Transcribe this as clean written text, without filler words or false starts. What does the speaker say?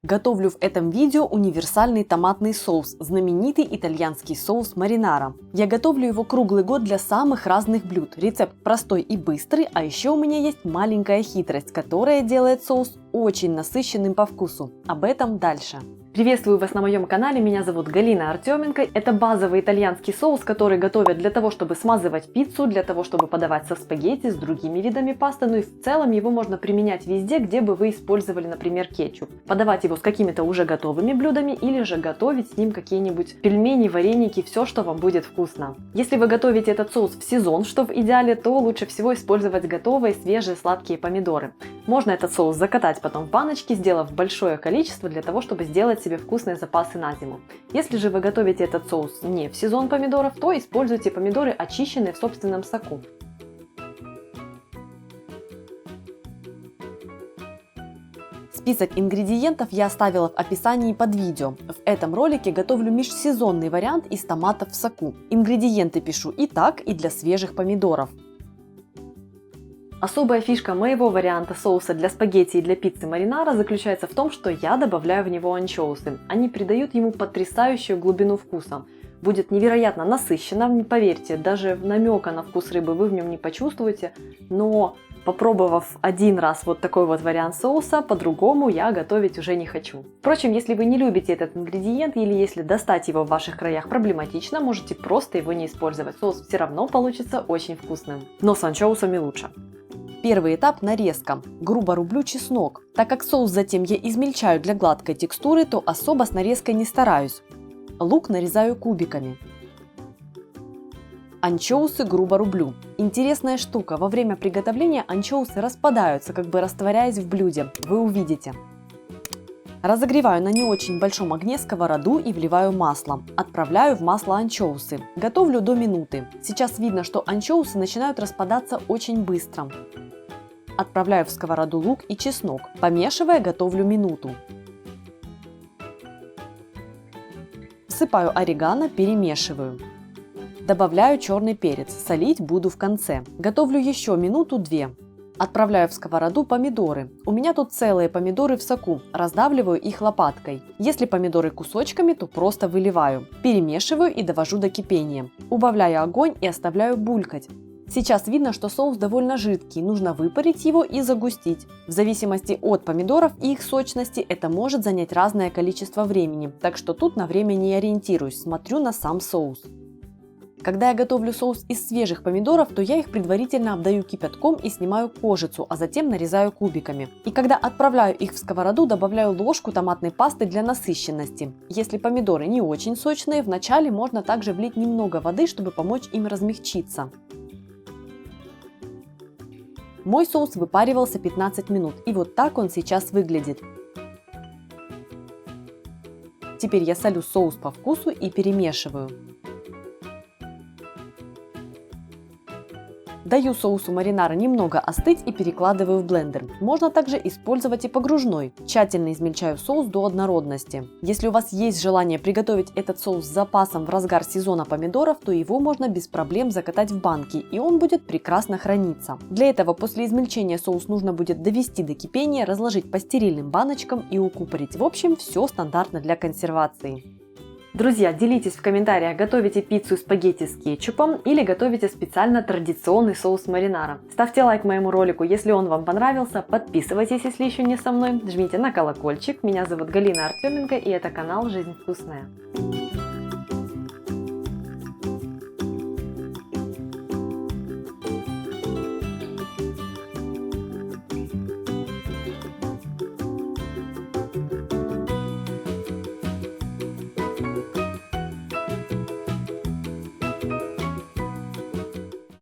Готовлю в этом видео универсальный томатный соус, знаменитый итальянский соус маринара. Я готовлю его круглый год для самых разных блюд. Рецепт простой и быстрый, а еще у меня есть маленькая хитрость, которая делает соус очень насыщенным по вкусу. Об этом дальше. Приветствую вас на моем канале, меня зовут Галина Артеменко. Это базовый итальянский соус, который готовят для того, чтобы смазывать пиццу, для того, чтобы подавать со спагетти, с другими видами пасты. Ну и в целом его можно применять везде, где бы вы использовали, например, кетчуп. Подавать его с какими-то уже готовыми блюдами или же готовить с ним какие-нибудь пельмени, вареники, все, что вам будет вкусно. Если вы готовите этот соус в сезон, что в идеале, то лучше всего использовать готовые свежие сладкие помидоры. Можно этот соус закатать потом в баночки, сделав большое количество для того, чтобы сделать себе вкусные запасы на зиму. Если же вы готовите этот соус не в сезон помидоров, то используйте помидоры, очищенные в собственном соку. Список ингредиентов я оставила в описании под видео. В этом ролике готовлю межсезонный вариант из томатов в соку. Ингредиенты пишу и так, и для свежих помидоров. Особая фишка моего варианта соуса для спагетти и для пиццы маринара заключается в том, что я добавляю в него анчоусы. Они придают ему потрясающую глубину вкуса. Будет невероятно насыщенно, поверьте, даже намека на вкус рыбы вы в нем не почувствуете, но попробовав один раз вот такой вот вариант соуса, по-другому я готовить уже не хочу. Впрочем, если вы не любите этот ингредиент или если достать его в ваших краях проблематично, можете просто его не использовать. Соус все равно получится очень вкусным. Но с анчоусами лучше. Первый этап – нарезка. Грубо рублю чеснок. Так как соус затем я измельчаю для гладкой текстуры, то особо с нарезкой не стараюсь. Лук нарезаю кубиками. Анчоусы грубо рублю. Интересная штука, во время приготовления анчоусы распадаются, как бы растворяясь в блюде. Вы увидите. Разогреваю на не очень большом огне сковороду и вливаю масло. Отправляю в масло анчоусы. Готовлю до минуты. Сейчас видно, что анчоусы начинают распадаться очень быстро. Отправляю в сковороду лук и чеснок. Помешивая, готовлю минуту. Всыпаю орегано, перемешиваю. Добавляю черный перец. Солить буду в конце. Готовлю еще минуту-две. Отправляю в сковороду помидоры. У меня тут целые помидоры в соку. Раздавливаю их лопаткой. Если помидоры кусочками, то просто выливаю. Перемешиваю и довожу до кипения. Убавляю огонь и оставляю булькать. Сейчас видно, что соус довольно жидкий, нужно выпарить его и загустить. В зависимости от помидоров и их сочности это может занять разное количество времени, так что тут на время не ориентируюсь, смотрю на сам соус. Когда я готовлю соус из свежих помидоров, то я их предварительно обдаю кипятком и снимаю кожицу, а затем нарезаю кубиками. И когда отправляю их в сковороду, добавляю ложку томатной пасты для насыщенности. Если помидоры не очень сочные, вначале можно также влить немного воды, чтобы помочь им размягчиться. Мой соус выпаривался 15 минут, и вот так он сейчас выглядит. Теперь я солю соус по вкусу и перемешиваю. Даю соусу маринара немного остыть и перекладываю в блендер. Можно также использовать и погружной. Тщательно измельчаю соус до однородности. Если у вас есть желание приготовить этот соус с запасом в разгар сезона помидоров, то его можно без проблем закатать в банки, и он будет прекрасно храниться. Для этого после измельчения соус нужно будет довести до кипения, разложить по стерильным баночкам и укупорить. В общем, все стандартно для консервации. Друзья, делитесь в комментариях, готовите пиццу и спагетти с кетчупом или готовите специально традиционный соус маринара. Ставьте лайк моему ролику, если он вам понравился, подписывайтесь, если еще не со мной, жмите на колокольчик. Меня зовут Галина Артеменко, и это канал «Жизнь вкусная».